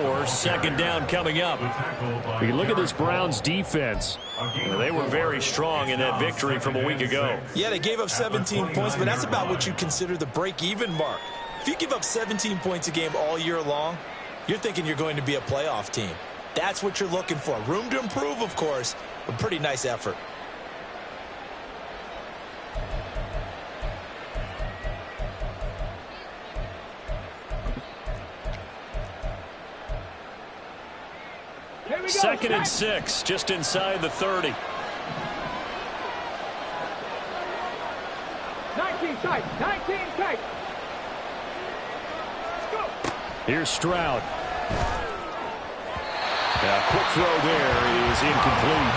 4, second down coming up. You look at this Browns defense. They were very strong in that victory from a week ago. Yeah, they gave up 17 points, but that's about what you consider the break-even mark. If you give up 17 points a game all year long, you're thinking you're going to be a playoff team. That's what you're looking for. Room to improve, of course, but pretty nice effort. Second and 6, just inside the 30. 19 tight, 19 tight. Here's Stroud. Quick throw there is incomplete.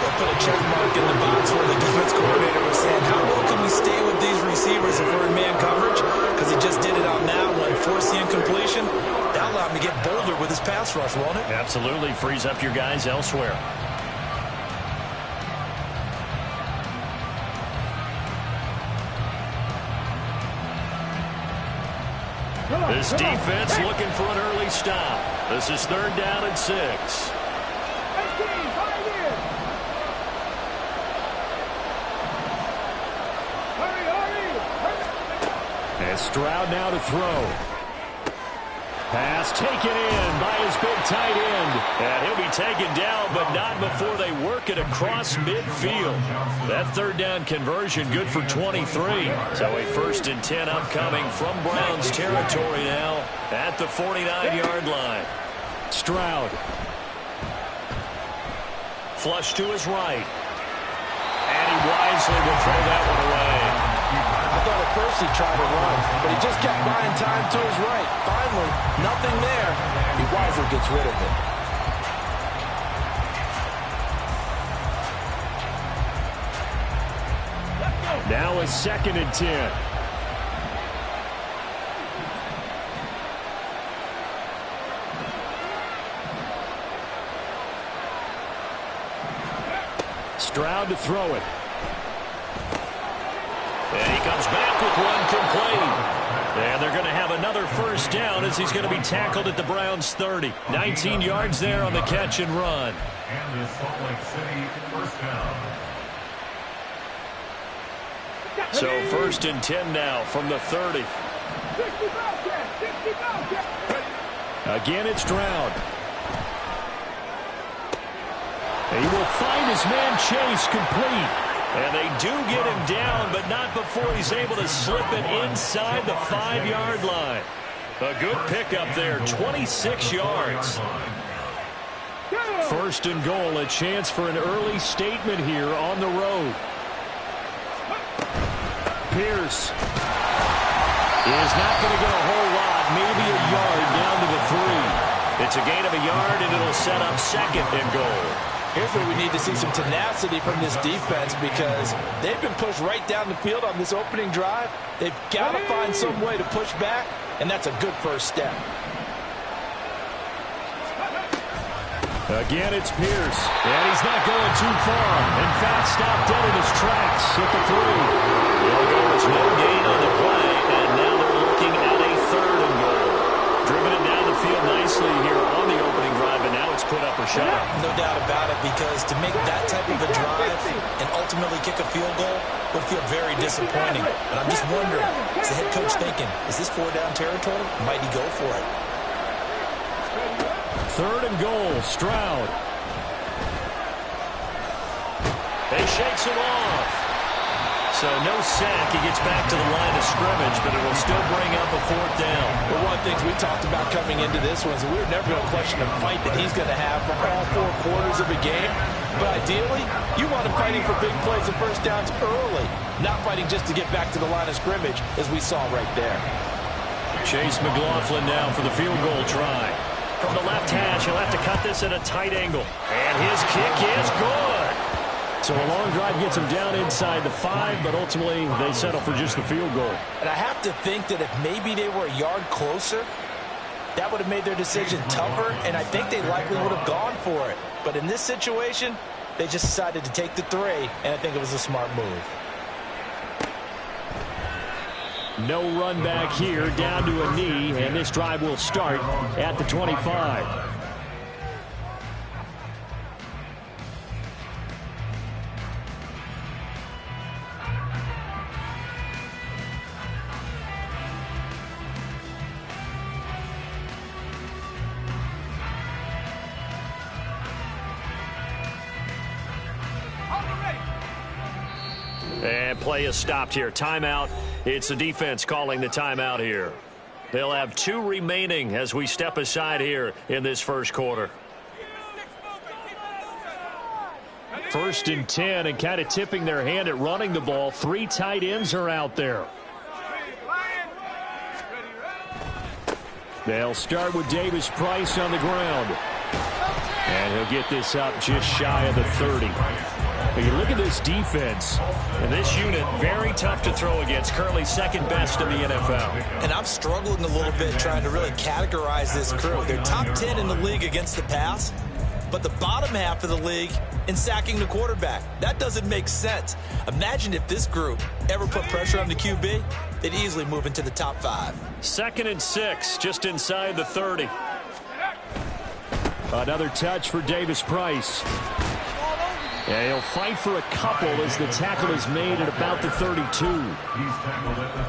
They'll put a check mark in the box where the defense coordinator was saying, how well can we stay with these receivers if we're in man coverage? Because he just did it on that one, forced the incompletion. That allowed him to get bolder with his pass rush, won't it? Absolutely. Frees up your guys elsewhere. This defense looking for an early stop. This is 3rd down and 6. 18, 5 years. Hurry. And Stroud now to throw. Pass taken in by his big tight end. And he'll be taken down, but not before they work it across midfield. That 3rd down conversion good for 23. So a 1st and 10 upcoming from Browns territory now at the 49-yard line. Stroud. Flush to his right. And he wisely will throw that one away. I thought at first he tried to run, but he just kept buying time to his right. Finally, nothing there. He wisely gets rid of it. Now a 2nd and 10. Stroud to throw it. And he comes back with one complete. And they're going to have another 1st down as he's going to be tackled at the Browns' 30. 19 yards there on the catch and run. And the Salt Lake City 1st down. So 1st and 10 now from the 30. Again, it's Stroud. He will find his man Chase complete. And they do get him down, but not before he's able to slip it inside the 5-yard line. A good pickup there, 26 yards. 1st and goal, a chance for an early statement here on the road. Pierce is not going to get a whole lot, maybe a yard down to the 3. It's a gain of a yard, and it'll set up 2nd and goal. Here's where we need to see some tenacity from this defense because they've been pushed right down the field on this opening drive. They've got to find some way to push back, and that's a good 1st step. Again, it's Pierce, and he's not going too far. In fact, stopped dead in his tracks at the 3. They'll go with no gain on the play, and now they're looking at a 3rd and goal. Driven it down the field nicely here on the opening drive, and now it's put up or shut. No doubt about it, because to make that type of a drive and ultimately kick a field goal would feel very disappointing. But I'm just wondering, is the head coach thinking, is this 4-down territory? Might he go for it? 3rd and goal, Stroud. He shakes him off. So no sack. He gets back to the line of scrimmage, but it will still bring up a 4th down. Well, one of the things we talked about coming into this one is we were never going to question the fight that he's going to have for all 4 quarters of a game. But ideally, you want him fighting for big plays and 1st downs early, not fighting just to get back to the line of scrimmage, as we saw right there. Chase McLaughlin now for the field goal try. From the left hash, he'll have to cut this at a tight angle. And his kick is good. So a long drive gets him down inside the 5, but ultimately they settle for just the field goal. And I have to think that if maybe they were a yard closer, that would have made their decision tougher, and I think they likely would have gone for it. But in this situation, they just decided to take the 3, and I think it was a smart move. No run back here, down to a knee, and this drive will start at the 25. And play is stopped here. Timeout. It's the defense calling the timeout here. They'll have 2 remaining as we step aside here in this first quarter. 1st and 10, and kind of tipping their hand at running the ball. 3 tight ends are out there. They'll start with Davis Price on the ground. And he'll get this up just shy of the 30. But you look at this defense, and this unit, very tough to throw against, currently 2nd best in the NFL. And I'm struggling a little bit trying to really categorize this crew. They're top 10 in the league against the pass, but the bottom half of the league in sacking the quarterback. That doesn't make sense. Imagine if this group ever put pressure on the QB, they'd easily move into the top 5. 2nd and 6, just inside the 30. Another touch for Davis Price. Yeah, he'll fight for a couple as the tackle is made at about the 32.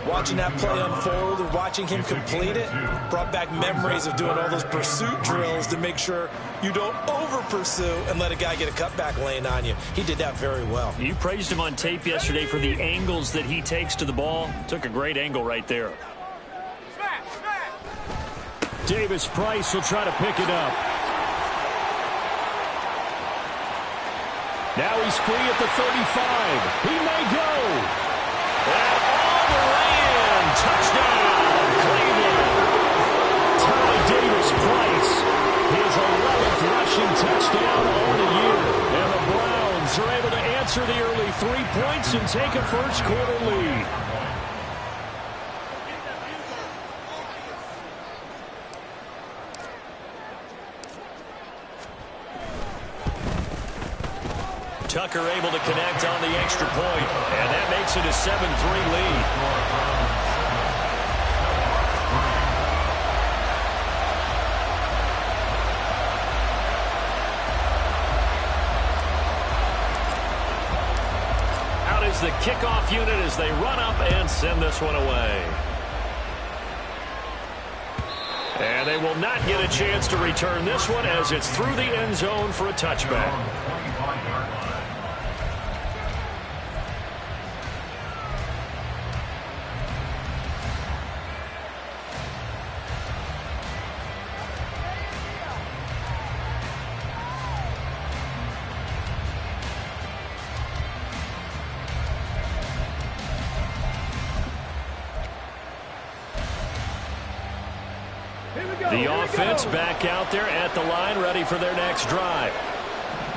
Watching that play unfold and watching him complete it brought back memories of doing all those pursuit drills to make sure you don't over-pursue and let a guy get a cutback lane on you. He did that very well. You praised him on tape yesterday for the angles that he takes to the ball. Took a great angle right there. Davis Price will try to pick it up. Now he's free at the 35. He may go. And all the way in. Touchdown, Cleveland. Tommy Davis Price, his 11th rushing touchdown on the year. And the Browns are able to answer the early 3 points and take a first quarter lead. Tucker able to connect on the extra point, and that makes it a 7-3 lead. Out is the kickoff unit as they run up and send this one away. And they will not get a chance to return this one as it's through the end zone for a touchback. The offense back out there at the line, ready for their next drive.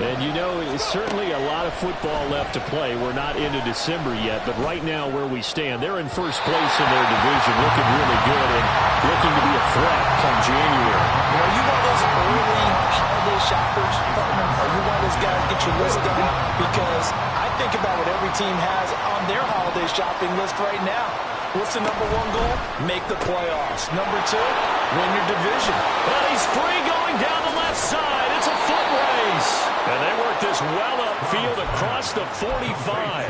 And, you know, it's certainly a lot of football left to play. We're not into December yet, but right now where we stand, they're in first place in their division, looking really good and looking to be a threat come January. Are you one of those early holiday shoppers, partner? Are you one of those guys get your list done? Because I think about what every team has on their holiday shopping list right now. What's the number 1 goal? Make the playoffs. Number 2, win your division. Well, he's free going down the left side. It's a foot race. And they work this well upfield across the 45.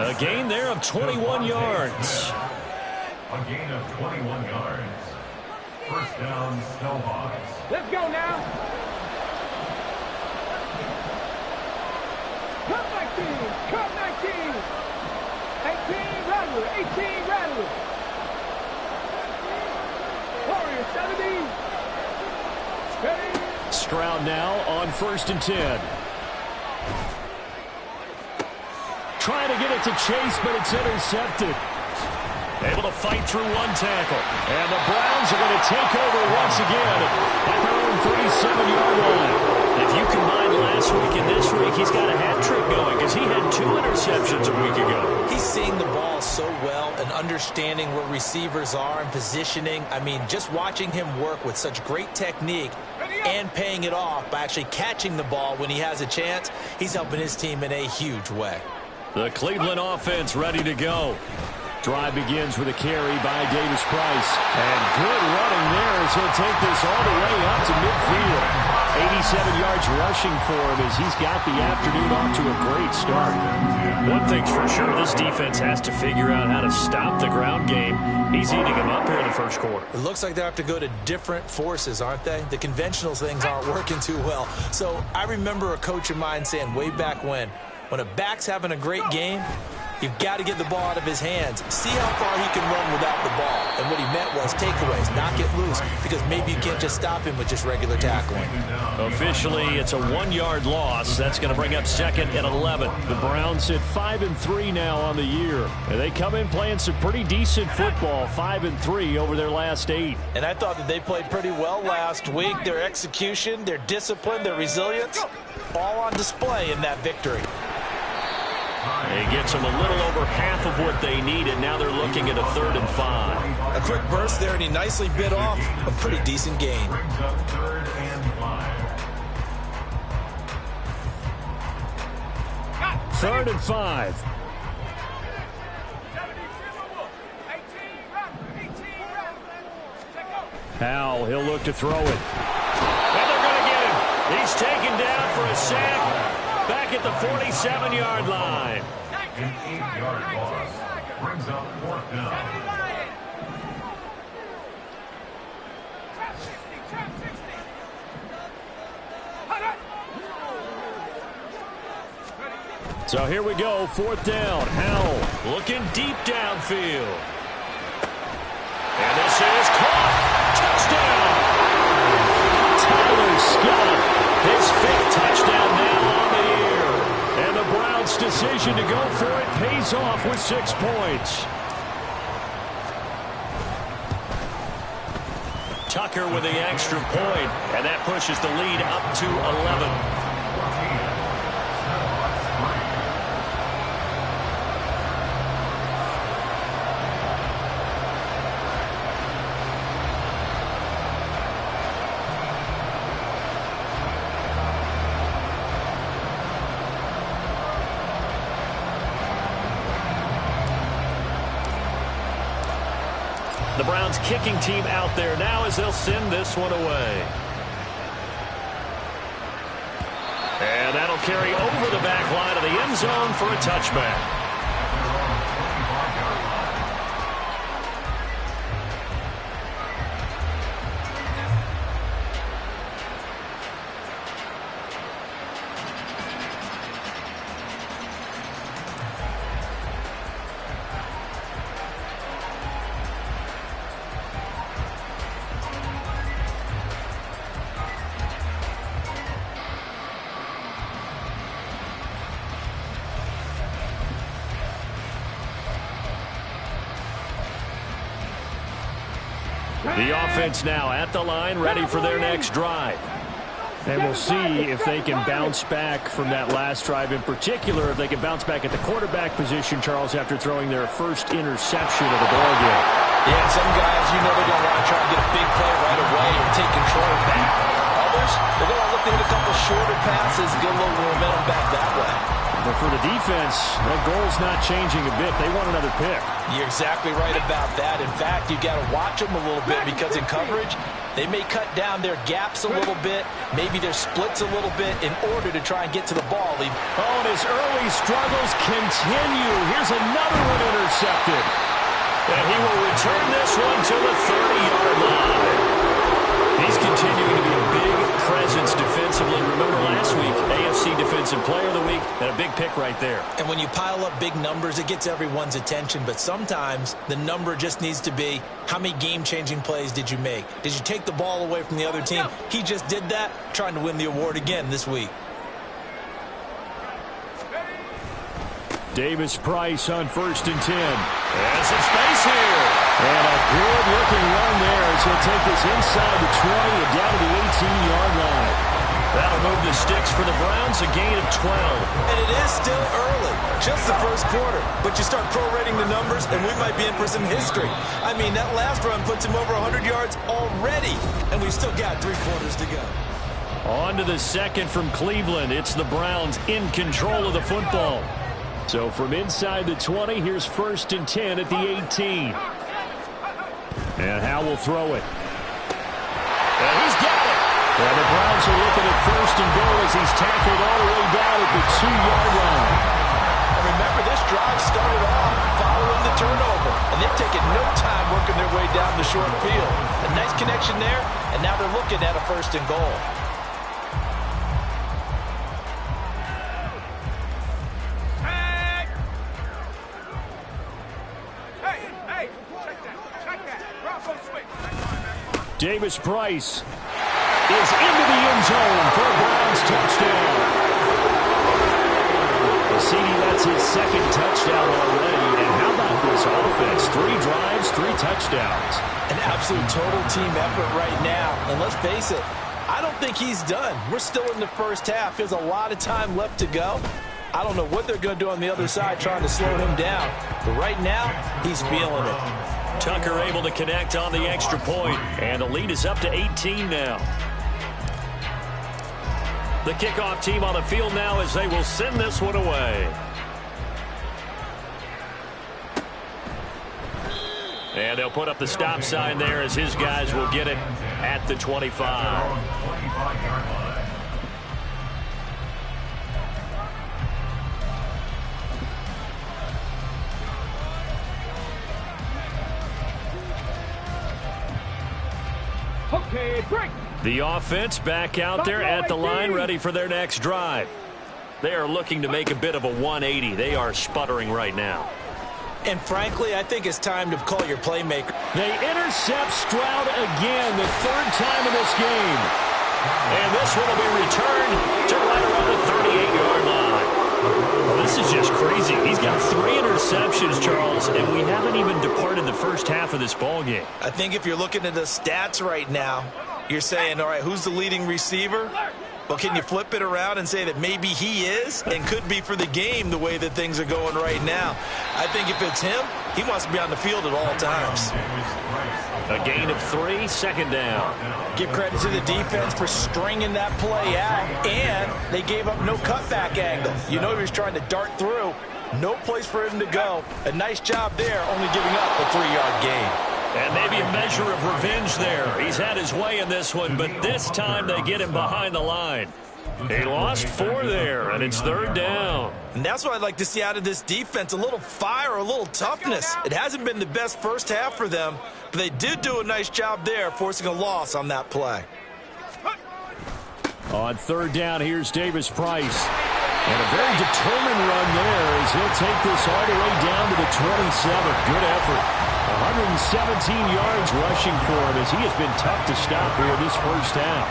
A gain there of 21 yards. A gain of 21 yards. First down, Snowhawks. Let's go now. Cut 19. Cut 19. 18 Rattler. 18 Rattler. Warrior 70. Ready. Stroud now on 1st and 10. Trying to get it to Chase, but it's intercepted. Able to fight through one tackle. And the Browns are going to take over once again at their own 37-yard line. If you combine last week and this week, he's got a hat trick going because he had 2 interceptions a week ago. He's seeing the ball so well and understanding where receivers are and positioning. I mean, just watching him work with such great technique and paying it off by actually catching the ball when he has a chance, he's helping his team in a huge way. The Cleveland offense ready to go. Drive begins with a carry by Davis Price. And good running there as he'll take this all the way up to midfield. 87 yards rushing for him as he's got the afternoon off to a great start. One thing's for sure, this defense has to figure out how to stop the ground game. He's eating them up here in the first quarter. It looks like they have to go to different forces, aren't they? The conventional things aren't working too well. So I remember a coach of mine saying way back when a back's having a great game, you've got to get the ball out of his hands. See how far he can run without the ball. And what he meant was takeaways, knock it loose, because maybe you can't just stop him with just regular tackling. Officially, it's a 1-yard loss. That's going to bring up 2nd and 11. The Browns at 5-3 now on the year. And they come in playing some pretty decent football, 5-3 over their last 8. And I thought that they played pretty well last week. Their execution, their discipline, their resilience, all on display in that victory. It gets them a little over half of what they needed. Now they're looking at a 3rd and 5. A quick burst there, and he nicely bit off a pretty decent gain. Brings up 3rd and 5. 3rd and 5. Howell, he'll look to throw it. And they're going to get him. He's taken down for a sack. Back at the 47-yard line. An 8-yard loss. Brings up 4th down. So here we go, 4th down. Howell looking deep downfield. And this is caught. Touchdown. Tyler Scott, his 5th touchdown now on the year. And the Browns' decision to go for it pays off with 6 points. Tucker with the extra point, and that pushes the lead up to 11. The Browns kicking team out there now as they'll send this one away. And that'll carry over the back line of the end zone for a touchback. The offense now at the line, ready for their next drive. And we'll see if they can bounce back from that last drive in particular, if they can bounce back at the quarterback position, Charles, after throwing their first interception of the ball game. Yeah, some guys, you know they're going to want to try to get a big play right away and take control back. Others, they're going to look to hit a couple shorter passes, get a little momentum back that way. But for the defense, that goal's not changing a bit. They want another pick. You're exactly right about that. In fact, you got to watch them a little bit because in coverage, they may cut down their gaps a little bit, maybe their splits a little bit in order to try and get to the ball. Oh, and his early struggles continue. Here's another one intercepted. And he will return this one to the 30-yard line. He's continuing to be a big presence defensively. Remember last week, AFC Defensive Player of the Week, and a big pick right there. And when you pile up big numbers, it gets everyone's attention. But sometimes the number just needs to be, how many game-changing plays did you make? Did you take the ball away from the other team? He just did that, trying to win the award again this week. Davis Price on 1st and 10. There's some space here. And a good-looking run there as he'll take this inside the 20 and down to the 18-yard line. That'll move the sticks for the Browns, a gain of 12. And it is still early, just the first quarter. But you start prorating the numbers, and we might be in for some history. I mean, that last run puts him over 100 yards already, and we've still got 3 quarters to go. On to the second from Cleveland. It's the Browns in control of the football. So from inside the 20, here's 1st and 10 at the 18. And Howell will throw it. And he's got it. And the Browns are looking at 1st and goal as he's tackled all the way down at the 2-yard line. And remember, this drive started off following the turnover, and they've taken no time working their way down the short field. A nice connection there, and now they're looking at a 1st and goal. Davis Price is into the end zone for a Browns touchdown. CD, that's his 2nd touchdown already. And how about this offense? 3 drives, 3 touchdowns. An absolute total team effort right now. And let's face it, I don't think he's done. We're still in the first half. There's a lot of time left to go. I don't know what they're going to do on the other side trying to slow him down. But right now, he's feeling it. Tucker able to connect on the extra point, and the lead is up to 18 now. The kickoff team on the field now as they will send this one away. And they'll put up the stop sign there as his guys will get it at the 25. Okay, break. The offense back out there at the line, ready for their next drive. They are looking to make a bit of a 180. They are sputtering right now. And frankly, I think it's time to call your playmaker. They intercept Stroud again, the 3rd time in this game. And this one will be returned to right around the 38-yard line. Well, this is just crazy. He's got 3 interceptions, Charles, and we haven't even departed the first half of this ball game. I think if you're looking at the stats right now, you're saying, all right, who's the leading receiver? Well, can you flip it around and say that maybe he is and could be for the game the way that things are going right now? I think if it's him, he wants to be on the field at all times. A gain of 3, 2nd down. Give credit to the defense for stringing that play out, and they gave up no cutback angle. You know he was trying to dart through. No place for him to go. A nice job there, only giving up a 3-yard gain. And maybe a measure of revenge there. He's had his way in this one, but this time they get him behind the line. He lost 4 there, and it's 3rd down. And that's what I'd like to see out of this defense, a little fire, a little toughness. It hasn't been the best first half for them, but they did do a nice job there, forcing a loss on that play. On 3rd down, here's Davis Price. And a very determined run there as he'll take this all the way down to the 27. Good effort. 117 yards rushing for him as he has been tough to stop here this first half.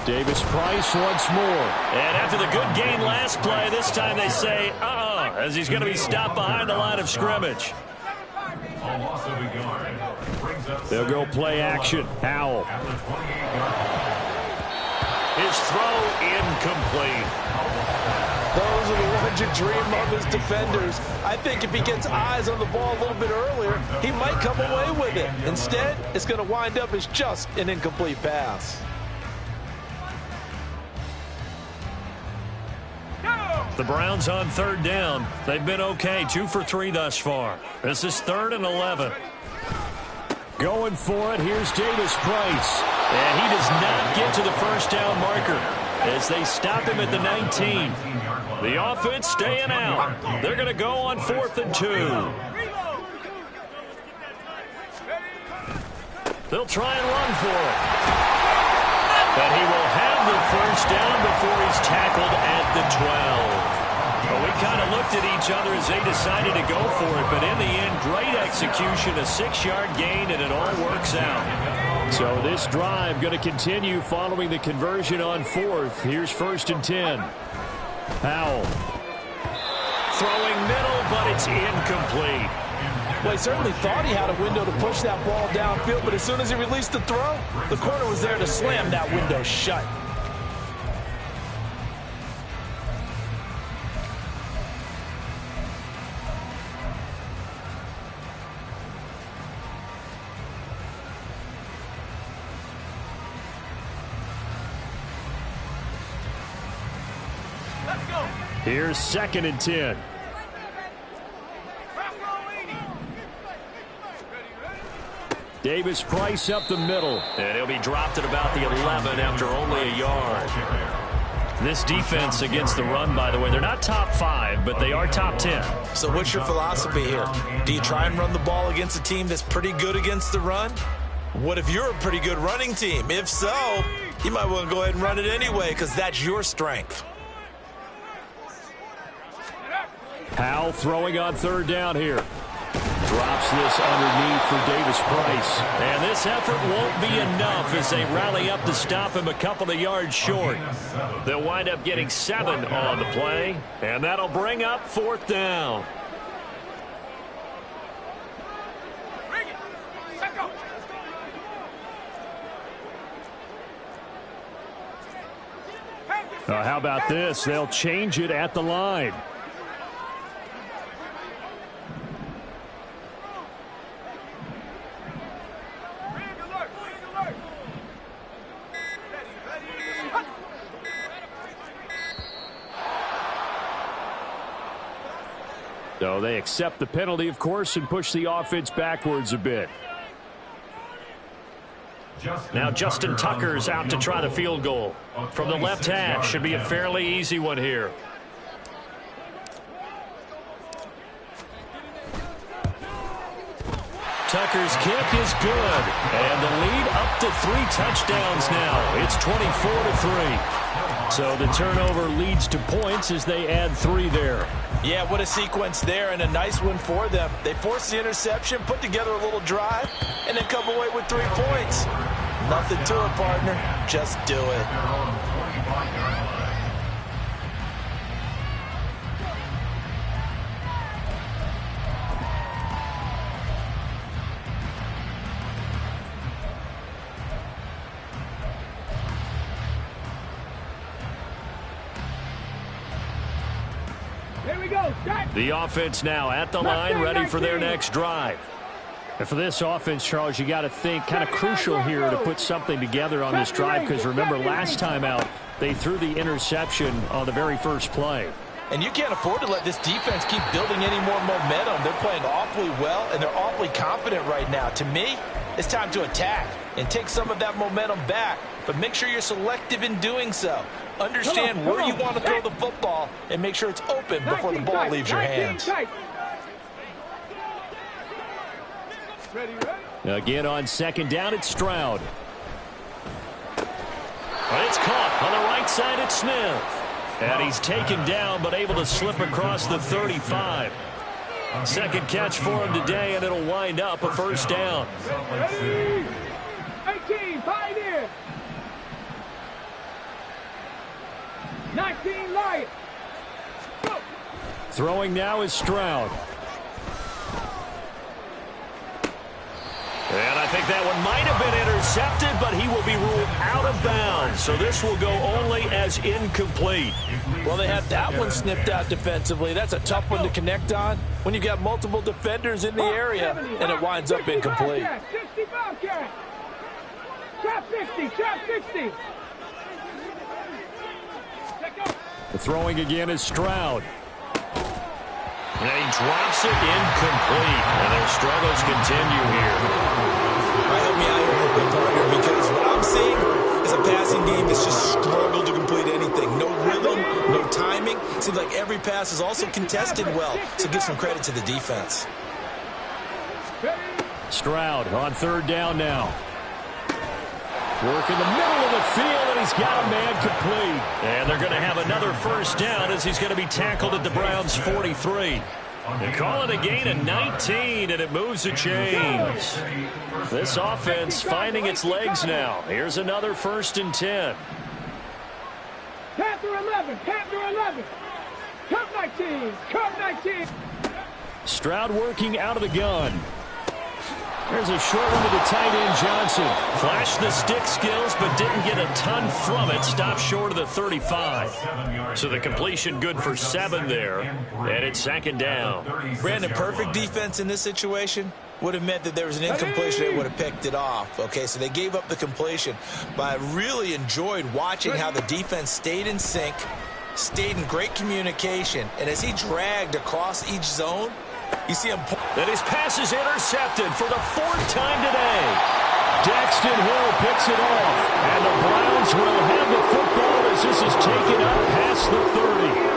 Davis Price once more. And after the good gain last play, this time they say, as he's going to be stopped behind the line of scrimmage. They'll go play action. Howell. His throw incomplete. Those are the ones you dream of as defenders. I think if he gets eyes on the ball a little bit earlier, he might come away with it. Instead, it's going to wind up as just an incomplete pass. The Browns on 3rd down. They've been okay, 2 for 3 thus far. This is 3rd and 11. Going for it, here's Davis Price. And he does not get to the first down marker as they stop him at the 19. The offense staying out. They're going to go on 4th and 2. They'll try and run for it. But he will have the first down before he's tackled at the 12. Well, we kind of looked at each other as they decided to go for it, but in the end, great execution, a 6-yard gain, and it all works out. So this drive going to continue following the conversion on 4th. Here's 1st and 10. Howell. Throwing middle, but it's incomplete. Well, he certainly thought he had a window to push that ball downfield, but as soon as he released the throw, the corner was there to slam that window shut. Here's 2nd and 10. Davis Price up the middle. And he'll be dropped at about the 11 after only a yard. This defense against the run, by the way, they're not top 5, but they are top 10. So what's your philosophy here? Do you try and run the ball against a team that's pretty good against the run? What if you're a pretty good running team? If so, you might want to go ahead and run it anyway because that's your strength. Powell throwing on 3rd down here. Drops this underneath for Davis Price. And this effort won't be enough as they rally up to stop him a couple of yards short. They'll wind up getting 7 on the play, and that'll bring up 4th down. How about this? They'll change it at the line. So they accept the penalty, of course, and push the offense backwards a bit. Now Justin Tucker's out to try the field goal. From the left hash, should be a fairly easy one here. Tucker's kick is good. And the lead up to 3 touchdowns now. It's 24-3. So the turnover leads to points as they add 3 there. Yeah, what a sequence there, and a nice one for them. They forced the interception, put together a little drive, and then come away with 3 points. Nothing to it, partner. Just do it. The offense now at the line, ready for their next drive. And for this offense, Charles, you got to think kind of crucial here to put something together on this drive because remember last time out, they threw the interception on the very first play. And you can't afford to let this defense keep building any more momentum. They're playing awfully well, and they're awfully confident right now. To me, it's time to attack and take some of that momentum back, but make sure you're selective in doing so. Understand where you want to throw the football and make sure it's open before the ball leaves your hands. Again on 2nd down, it's Stroud. But it's caught on the right side at Smith. And he's taken down but able to slip across the 35. 2nd catch for him today, and it'll wind up a 1st down. 18, Pioneer. 19, Lions. Throwing now is Stroud. And I think that one might have been intercepted, but he will be ruled out of bounds. So this will go only as incomplete. Well, they had that one snipped out defensively. That's a tough one to connect on when you've got multiple defenders in the area, and it winds up incomplete. 60 Bobcat. Trap 60, trap 60. The throwing again is Stroud. And he drops it incomplete. And their struggles continue here. Help me out here, partner, because what I'm seeing is a passing game that's just struggled to complete anything. No rhythm, no timing. Seems like every pass is also contested well, so give some credit to the defense. Stroud on 3rd down now. Work in the middle of the field, and he's got a man complete. And they're going to have another 1st down as he's going to be tackled at the Browns' 43. They call it a gain of 19, and it moves the chains. This offense finding its legs now. Here's another 1st and 10. Panther 11, Panther 11. Cup 19, Cup 19. Stroud working out of the gun. There's a short one to the tight end, Johnson. Flashed the stick skills, but didn't get a ton from it. Stopped short of the 35. So the completion good for 7 there. And it's 2nd down. Brandon, perfect defense in this situation would have meant that there was an incompletion that would have picked it off. Okay, so they gave up the completion. But I really enjoyed watching how the defense stayed in sync, stayed in great communication, and as he dragged across each zone, you see him. And his pass is intercepted for the 4th time today. Daxton Hill picks it off, and the Browns will have the football as this is taken up past the 30.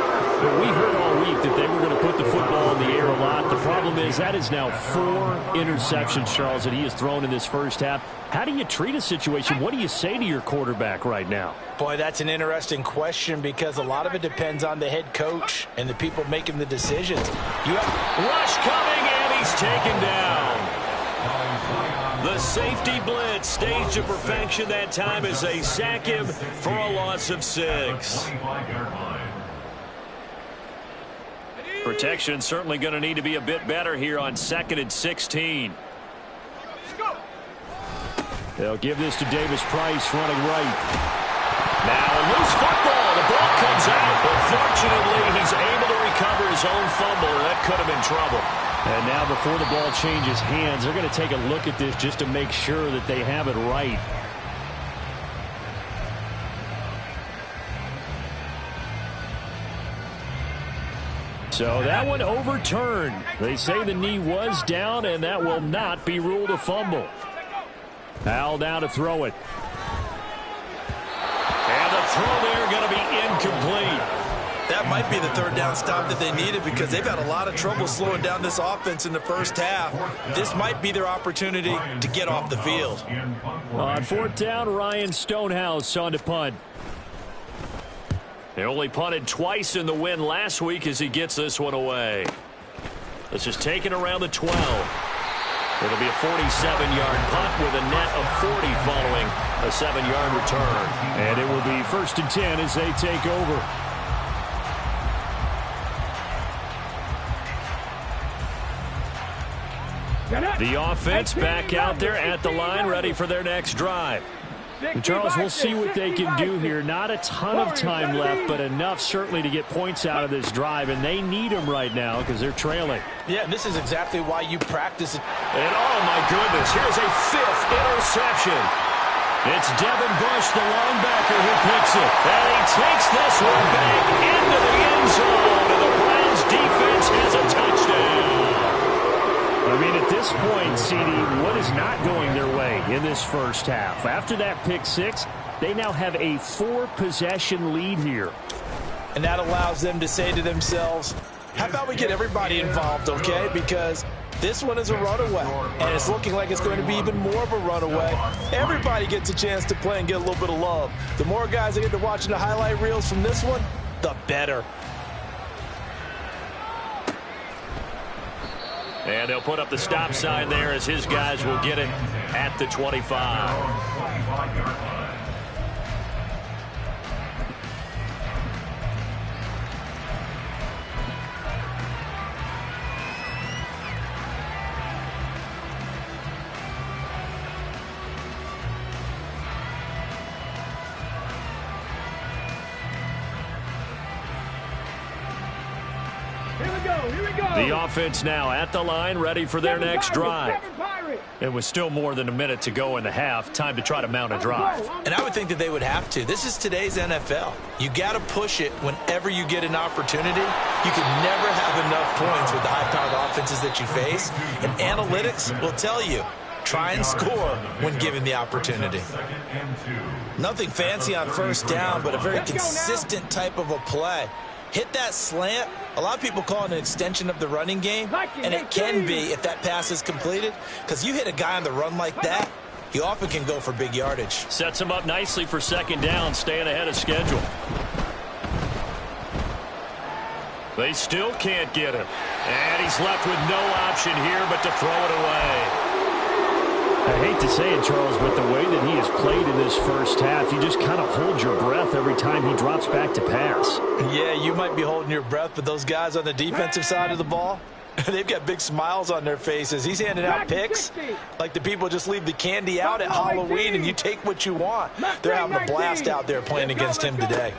But we heard all week that they were going to put the football in the air a lot. The problem is that is now 4 interceptions, Charles, that he has thrown in this first half. How do you treat a situation? What do you say to your quarterback right now? Boy, that's an interesting question because a lot of it depends on the head coach and the people making the decisions. Rush coming, and he's taken down. The safety blitz staged to perfection that time as they sack him for a loss of 6. Protection certainly going to need to be a bit better here on 2nd and 16. They'll give this to Davis Price running right. Now a loose football. The ball comes out, but fortunately he's able to recover his own fumble, or that could have been trouble. And now before the ball changes hands, they're going to take a look at this just to make sure that they have it right. So that one overturned. They say the knee was down, and that will not be ruled a fumble. Al now to throw it. And the throw there going to be incomplete. That might be the 3rd down stop that they needed because they've had a lot of trouble slowing down this offense in the first half. This might be their opportunity to get off the field. On 4th down, Ryan Stonehouse on to punt. They only punted twice in the win last week as he gets this one away. This is taken around the 12. It'll be a 47-yard punt with a net of 40 following a 7-yard return. And it will be 1st and 10 as they take over. The offense back out there at the line, ready for their next drive. And Charles, we'll see what they can do here. Not a ton of time left, but enough certainly to get points out of this drive, and they need them right now because they're trailing. Yeah, this is exactly why you practice it. And oh my goodness, here's a 5th interception. It's Devin Bush, the linebacker, who picks it. And he takes this one back into the end zone, and the Browns defense has a touchdown. I mean, at this point, CD, what is not going their way in this first half? After that pick 6, they now have a 4-possession lead here. And that allows them to say to themselves, how about we get everybody involved, okay? Because this one is a runaway, and it's looking like it's going to be even more of a runaway. Everybody gets a chance to play and get a little bit of love. The more guys that get to watching the highlight reels from this one, the better. And they'll put up the stop sign there as his guys will get it at the 25. The offense now at the line, ready for their next drive. It was still more than a minute to go in the half. Time to try to mount a drive. And I would think that they would have to. This is today's NFL. You got to push it whenever you get an opportunity. You can never have enough points with the high-powered offenses that you face. And analytics will tell you, try and score when given the opportunity. Nothing fancy on 1st down, but a very consistent type of a play. Hit that slant. A lot of people call it an extension of the running game, and it can be if that pass is completed, because you hit a guy on the run like that, he often can go for big yardage. Sets him up nicely for 2nd down, staying ahead of schedule. They still can't get him. And he's left with no option here but to throw it away. I hate to say it, Charles, but the way that he has played in this first half, you just kind of hold your breath every time he drops back to pass. Yeah, you might be holding your breath, but those guys on the defensive side of the ball, they've got big smiles on their faces. He's handing out picks like the people just leave the candy out at Halloween and you take what you want. They're having a blast out there playing against him today.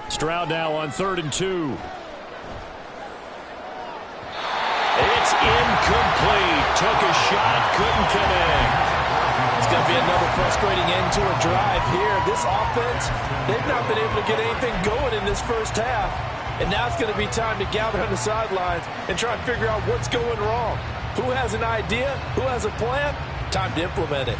Stroud now on 3rd and 2. It's incomplete. Took a shot, couldn't connect. It's going to be another frustrating end to a drive here. This offense, they've not been able to get anything going in this first half. And now it's going to be time to gather on the sidelines and try and figure out what's going wrong. Who has an idea? Who has a plan? Time to implement it.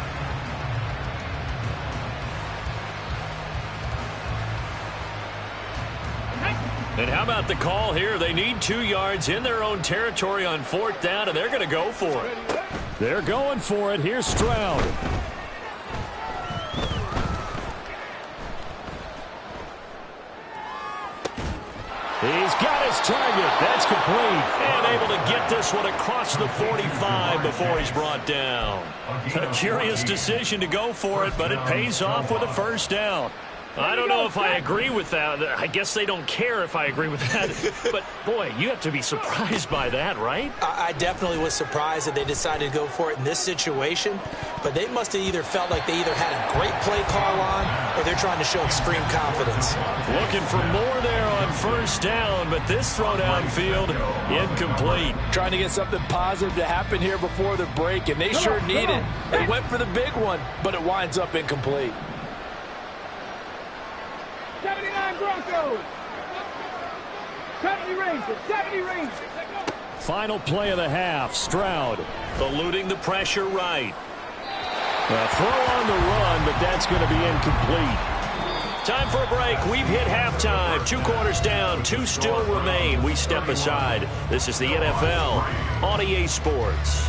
And how about the call here? They need 2 yards in their own territory on 4th down, and they're going to go for it. They're going for it. Here's Stroud. He's got his target. That's complete. And able to get this one across the 45 before he's brought down. A curious decision to go for it, but it pays off with a first down. I don't know if I agree with that. I guess they don't care if I agree with that. But, boy, you have to be surprised by that, right? I definitely was surprised that they decided to go for it in this situation. But they must have either felt like they either had a great play call on or they're trying to show extreme confidence. Looking for more there on first down, but this throw downfield, incomplete. Trying to get something positive to happen here before the break, and they sure need it. They went for the big one, but it winds up incomplete. 79 Broncos. 70 Rangers. 70 Rangers. Final play of the half. Stroud. Eluding the pressure right. A throw on the run, but that's going to be incomplete. Time for a break. We've hit halftime. 2 quarters down. 2 still remain. We step aside. This is the NFL on EA Sports.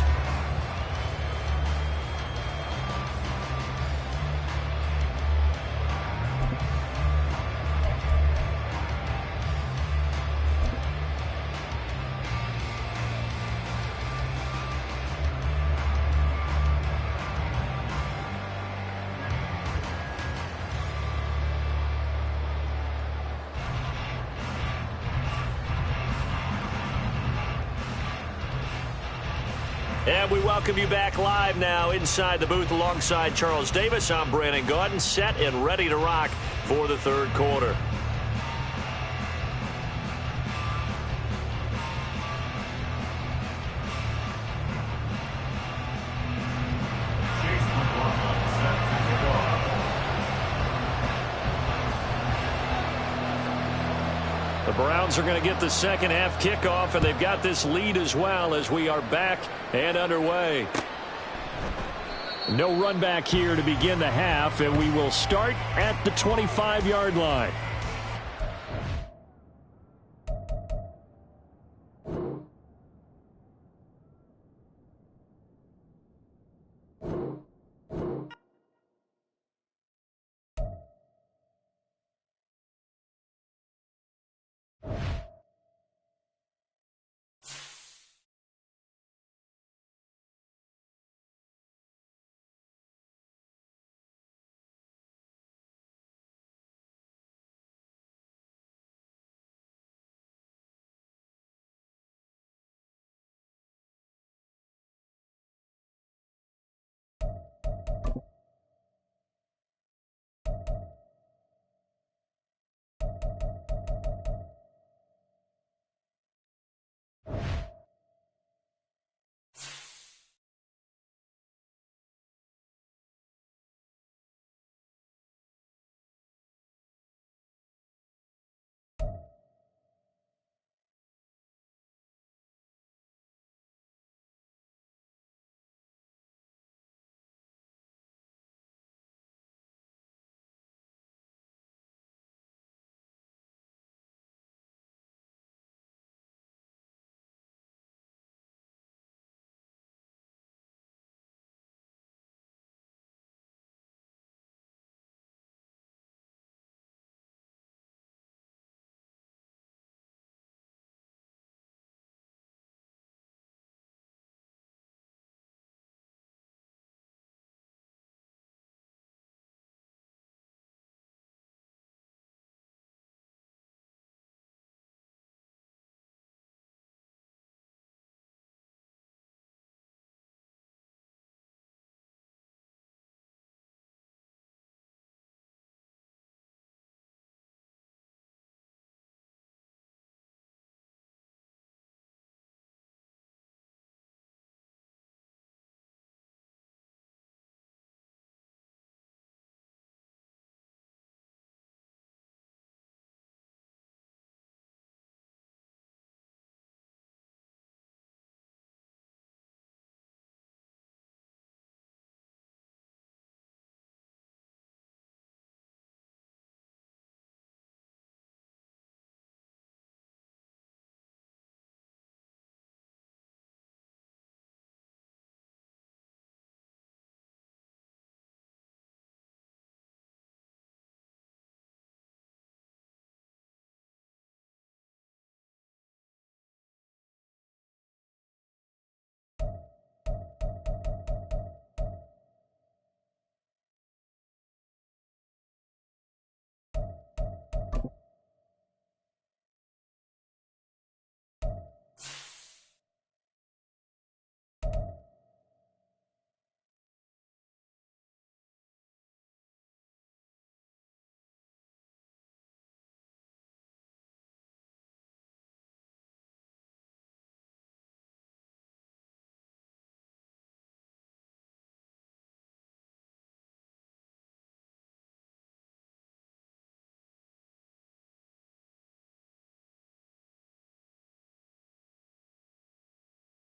And we welcome you back live now inside the booth alongside Charles Davis. I'm Brandon Gaudin, set and ready to rock for the 3rd quarter. The Browns are going to get the second half kickoff, and they've got this lead as well as we are back and underway. No run back here to begin the half, and we will start at the 25-yard line.